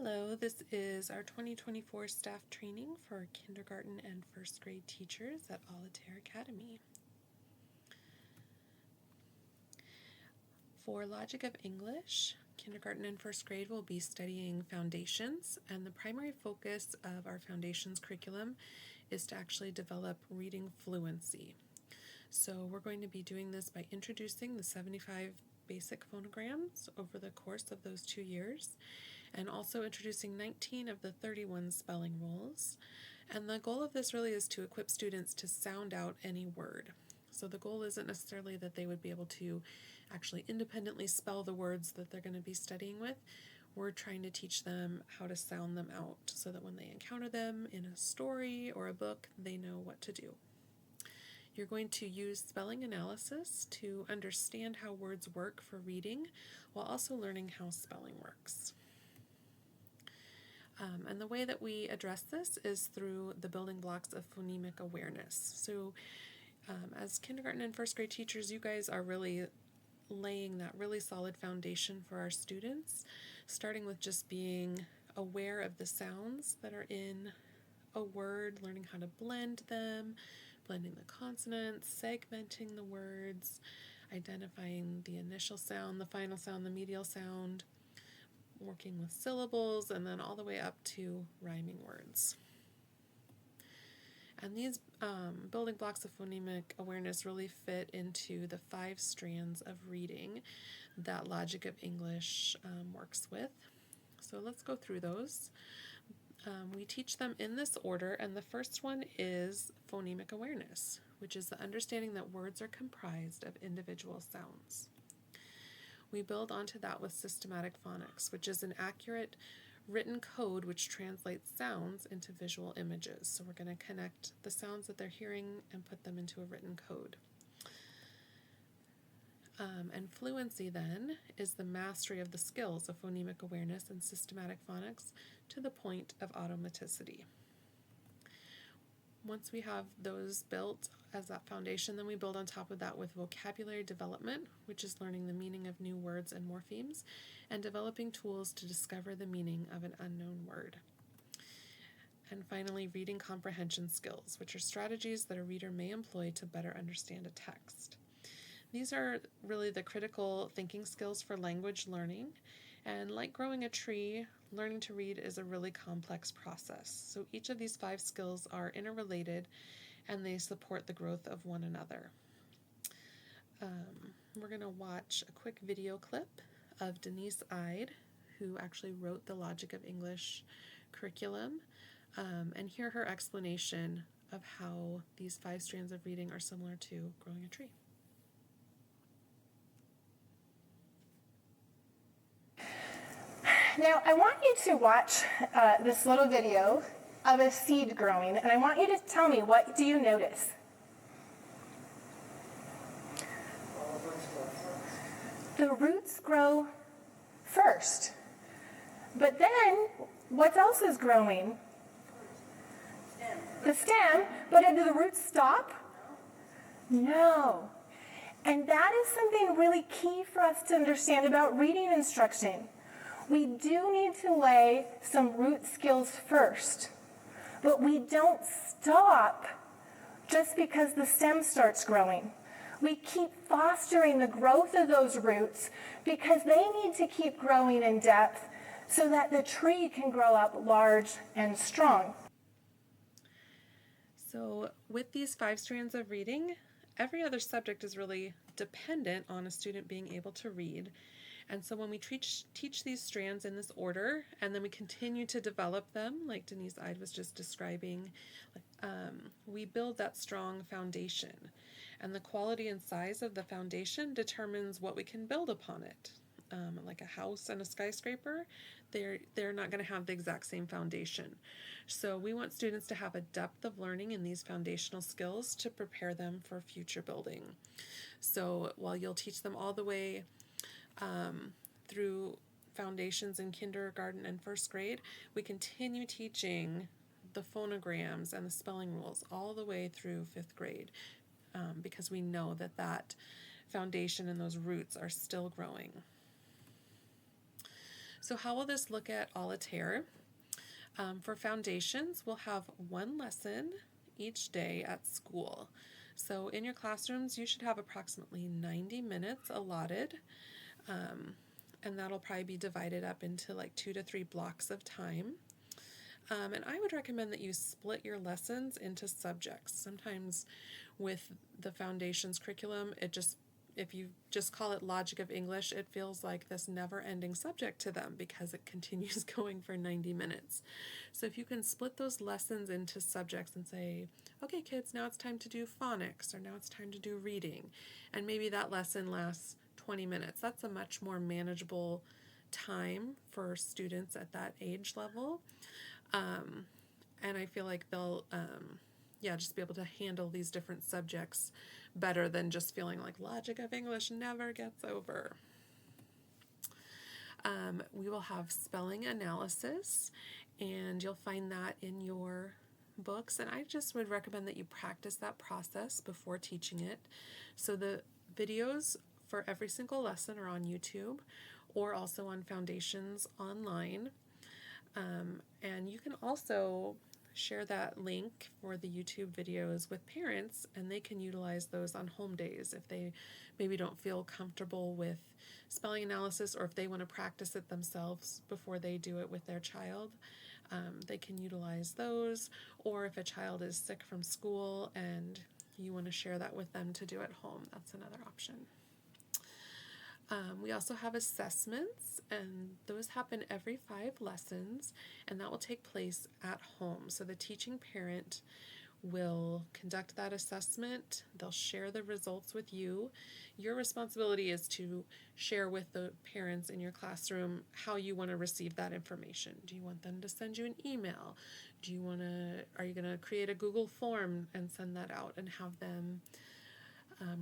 Hello, this is our 2024 staff training for kindergarten and first grade teachers at Alitair Academy. For Logic of English, kindergarten and first grade will be studying foundations, and the primary focus of our foundations curriculum is to actually develop reading fluency. So we're going to be doing this by introducing the 75 basic phonograms over the course of those 2 years, and also introducing 19 of the 31 spelling rules. And the goal of this really is to equip students to sound out any word. So the goal isn't necessarily that they would be able to actually independently spell the words that they're going to be studying with. We're trying to teach them how to sound them out so that when they encounter them in a story or a book, they know what to do. You're going to use spelling analysis to understand how words work for reading while also learning how spelling works. And the way that we address this is through the building blocks of phonemic awareness. So as kindergarten and first grade teachers, you guys are really laying that really solid foundation for our students, starting with just being aware of the sounds that are in a word, learning how to blend them, blending the consonants, segmenting the words, identifying the initial sound, the final sound, the medial sound, working with syllables, and then all the way up to rhyming words. And these building blocks of phonemic awareness really fit into the 5 strands of reading that Logic of English works with. So let's go through those. We teach them in this order, and the first one is phonemic awareness, which is the understanding that words are comprised of individual sounds. We build onto that with systematic phonics, which is an accurate written code which translates sounds into visual images. So we're going to connect the sounds that they're hearing and put them into a written code. And fluency then is the mastery of the skills of phonemic awareness and systematic phonics to the point of automaticity. Once we have those built as that foundation, then we build on top of that with vocabulary development, which is learning the meaning of new words and morphemes, and developing tools to discover the meaning of an unknown word. And finally, reading comprehension skills, which are strategies that a reader may employ to better understand a text. These are really the critical thinking skills for language learning, and like growing a tree, learning to read is a really complex process. So each of these 5 skills are interrelated, and they support the growth of one another. We're going to watch a quick video clip of Denise Ide, who actually wrote the Logic of English curriculum, and hear her explanation of how these 5 strands of reading are similar to growing a tree. Now, I want you to watch this little video of a seed growing, and I want you to tell me, what do you notice? The roots grow first, but then what else is growing? The stem, but do the roots stop? No. And that is something really key for us to understand about reading instruction. We do need to lay some root skills first, but we don't stop just because the stem starts growing. We keep fostering the growth of those roots because they need to keep growing in depth so that the tree can grow up large and strong. So with these 5 strands of reading, every other subject is really dependent on a student being able to read. And so when we teach these strands in this order, and then we continue to develop them, like Denise Ide was just describing, we build that strong foundation. And the quality and size of the foundation determines what we can build upon it. Like a house and a skyscraper, they're not going to have the exact same foundation. So we want students to have a depth of learning in these foundational skills to prepare them for future building. So while you'll teach them all the way through foundations in kindergarten and first grade, we continue teaching the phonograms and the spelling rules all the way through 5th grade because we know that foundation and those roots are still growing. So how will this look at Alitaire? For foundations, we'll have one lesson each day at school. So in your classrooms, you should have approximately 90 minutes allotted, and that'll probably be divided up into like 2 to 3 blocks of time. And I would recommend that you split your lessons into subjects. Sometimes with the foundations curriculum, if you just call it Logic of English, it feels like this never-ending subject to them because it continues going for 90 minutes. So if you can split those lessons into subjects and say, okay, kids, now it's time to do phonics, or now it's time to do reading, and maybe that lesson lasts 20 minutes. That's a much more manageable time for students at that age level. And I feel like they'll, just be able to handle these different subjects better than just feeling like Logic of English never gets over. We will have spelling analysis, and you'll find that in your books. And I just would recommend that you practice that process before teaching it. So the videos for every single lesson are on YouTube or also on Foundations online. And you can also share that link for the YouTube videos with parents, and they can utilize those on home days if they maybe don't feel comfortable with spelling analysis, or if they want to practice it themselves before they do it with their child. They can utilize those, or if a child is sick from school and you want to share that with them to do at home, that's another option. We also have assessments, and those happen every 5 lessons, and that will take place at home. So the teaching parent will conduct that assessment. They'll share the results with you. Your responsibility is to share with the parents in your classroom how you want to receive that information. Do you want them to send you an email? Are you going to create a Google form and send that out and have them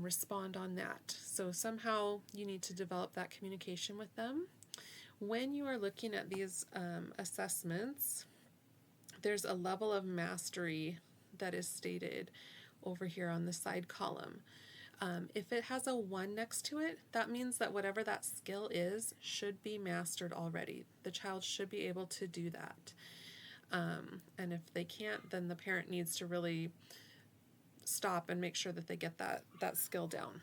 respond on that? So somehow you need to develop that communication with them. When you are looking at these assessments, there's a level of mastery that is stated over here on the side column. If it has a 1 next to it, that means that whatever that skill is should be mastered already. The child should be able to do that. And if they can't, then the parent needs to really stop and make sure that they get that skill down.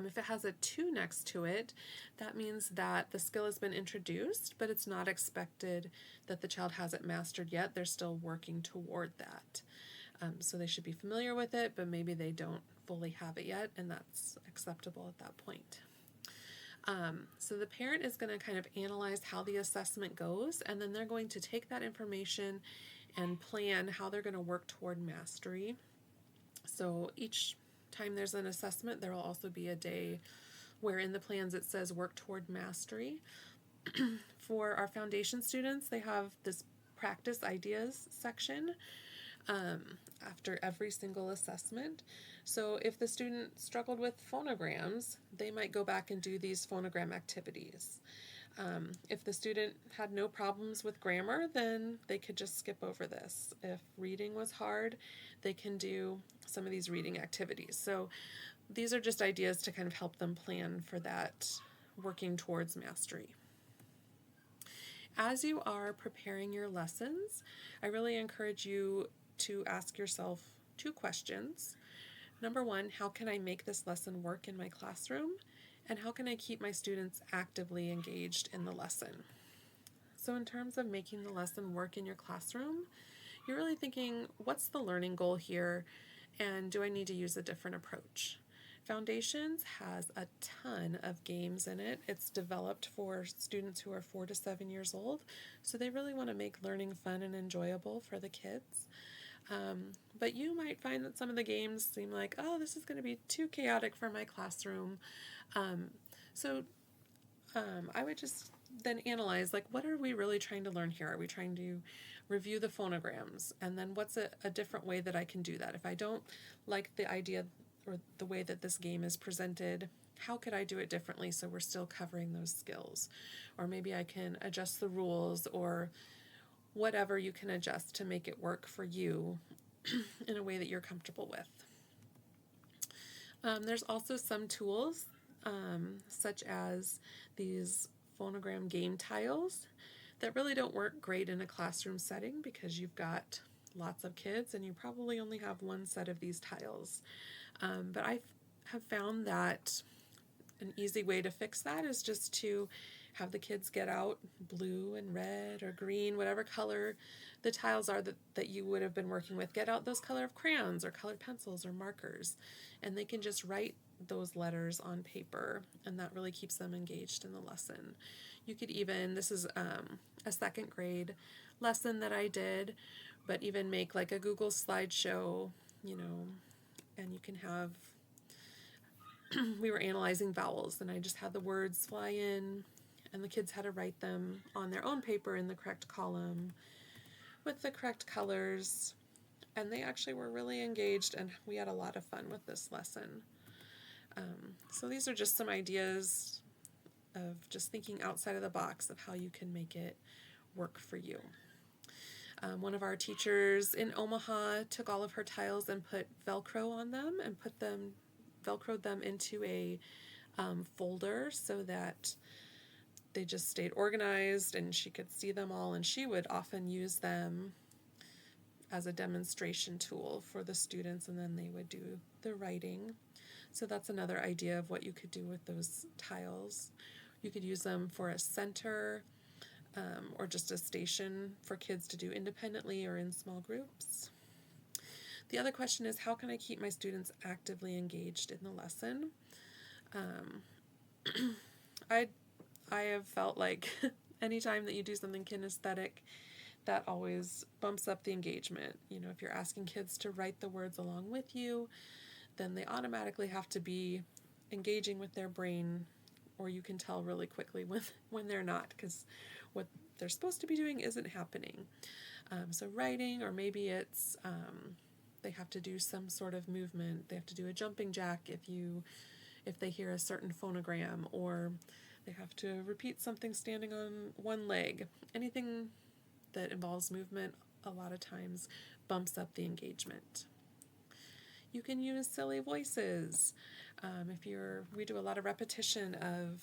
If it has a 2 next to it, that means that the skill has been introduced, but it's not expected that the child has it mastered yet. They're still working toward that. So they should be familiar with it, but maybe they don't fully have it yet, and that's acceptable at that point. So the parent is going to kind of analyze how the assessment goes, and then they're going to take that information and plan how they're going to work toward mastery. So each time there's an assessment, there will also be a day where in the plans it says work toward mastery. For our foundation students, they have this practice ideas section after every single assessment. So if the student struggled with phonograms, they might go back and do these phonogram activities. If the student had no problems with grammar, then they could just skip over this. If reading was hard, they can do some of these reading activities. So these are just ideas to kind of help them plan for that working towards mastery. As you are preparing your lessons, I really encourage you to ask yourself 2 questions. Number 1, how can I make this lesson work in my classroom? And how can I keep my students actively engaged in the lesson? So in terms of making the lesson work in your classroom, you're really thinking, what's the learning goal here? And do I need to use a different approach? Foundations has a ton of games in it. It's developed for students who are 4 to 7 years old, so they really want to make learning fun and enjoyable for the kids. But you might find that some of the games seem like, oh, this is going to be too chaotic for my classroom. So I would just then analyze, like, what are we really trying to learn here? Are we trying to review the phonograms? And then what's a different way that I can do that? If I don't like the idea or the way that this game is presented, how could I do it differently so we're still covering those skills? Or maybe I can adjust the rules, or whatever you can adjust to make it work for you in a way that you're comfortable with. There's also some tools such as these phonogram game tiles that really don't work great in a classroom setting because you've got lots of kids and you probably only have one set of these tiles. But I have found that an easy way to fix that is just to have the kids get out blue and red or green, whatever color the tiles are that you would have been working with. Get out those color of crayons or colored pencils or markers, and they can just write those letters on paper, and that really keeps them engaged in the lesson. You could even, this is a second grade lesson that I did, but even make like a Google slideshow, and you can have, we were analyzing vowels, and I just had the words fly in, and the kids had to write them on their own paper in the correct column with the correct colors, and they actually were really engaged, and we had a lot of fun with this lesson. So these are just some ideas of just thinking outside of the box of how you can make it work for you. One of our teachers in Omaha took all of her tiles and put Velcro on them and Velcroed them into a folder so that they just stayed organized and she could see them all, and she would often use them as a demonstration tool for the students, and then they would do the writing. So that's another idea of what you could do with those tiles. You could use them for a center or just a station for kids to do independently or in small groups. The other question is, how can I keep my students actively engaged in the lesson? I have felt like anytime that you do something kinesthetic, that always bumps up the engagement. If you're asking kids to write the words along with you, then they automatically have to be engaging with their brain, or you can tell really quickly when they're not, because what they're supposed to be doing isn't happening. So writing, or maybe it's they have to do some sort of movement. They have to do a jumping jack if they hear a certain phonogram, or they have to repeat something standing on one leg. Anything that involves movement a lot of times bumps up the engagement. You can use silly voices. We do a lot of repetition of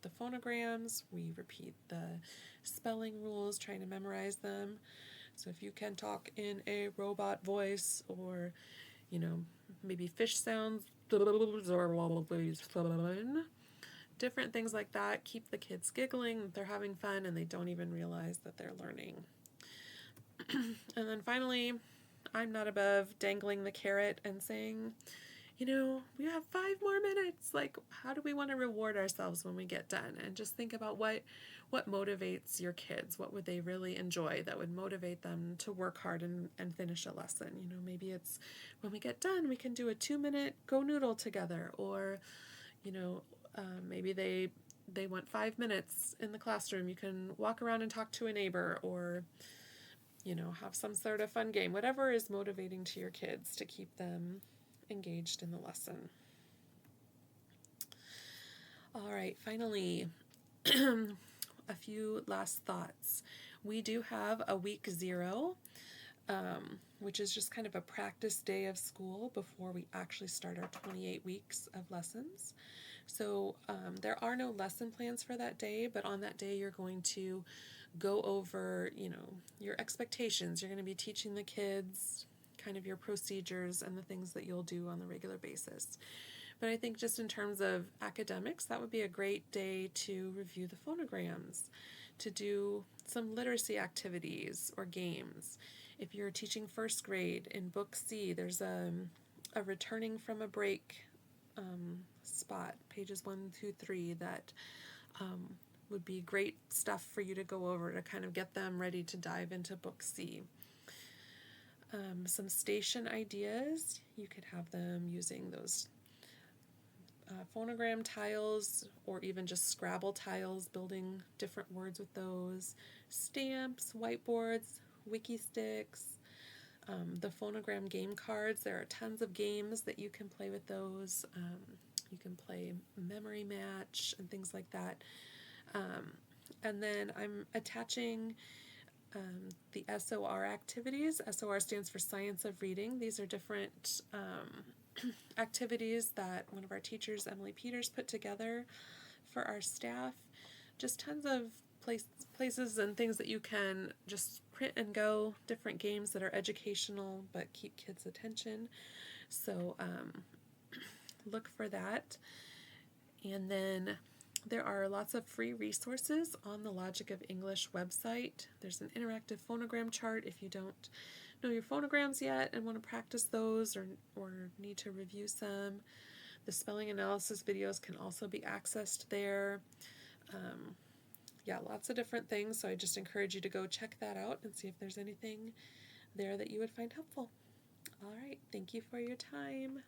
the phonograms. We repeat the spelling rules, trying to memorize them. So if you can talk in a robot voice, or, maybe fish sounds, or different things like that, keep the kids giggling, they're having fun, and they don't even realize that they're learning. And then finally, I'm not above dangling the carrot and saying, we have 5 more minutes. Like, how do we want to reward ourselves when we get done? And just think about what motivates your kids. What would they really enjoy that would motivate them to work hard and finish a lesson? Maybe it's when we get done, we can do a 2-minute Go Noodle together, or, maybe they want 5 minutes in the classroom. You can walk around and talk to a neighbor, or have some sort of fun game, whatever is motivating to your kids to keep them engaged in the lesson. All right, finally, a few last thoughts. We do have a week 0, which is just kind of a practice day of school before we actually start our 28 weeks of lessons. So there are no lesson plans for that day, but on that day you're going to go over, your expectations. You're going to be teaching the kids kind of your procedures and the things that you'll do on the regular basis. But I think just in terms of academics, that would be a great day to review the phonograms, to do some literacy activities or games. If you're teaching first grade in Book C, there's a returning from a break spot, pages 1 through 3, that would be great stuff for you to go over to kind of get them ready to dive into Book C. Some station ideas, you could have them using those phonogram tiles, or even just Scrabble tiles, building different words with those, stamps, whiteboards, wiki sticks, the phonogram game cards. There are tons of games that you can play with those. You can play memory match and things like that. And then I'm attaching the SOR activities. SOR stands for Science of Reading. These are different activities that one of our teachers, Emily Peters, put together for our staff just tons of places and things that you can just print and go, different games that are educational but keep kids' attention. So look for that. And then there are lots of free resources on the Logic of English website. There's an interactive phonogram chart if you don't know your phonograms yet and want to practice those or need to review some. The spelling analysis videos can also be accessed there. Yeah, lots of different things, so I just encourage you to go check that out and see if there's anything there that you would find helpful. All right, thank you for your time.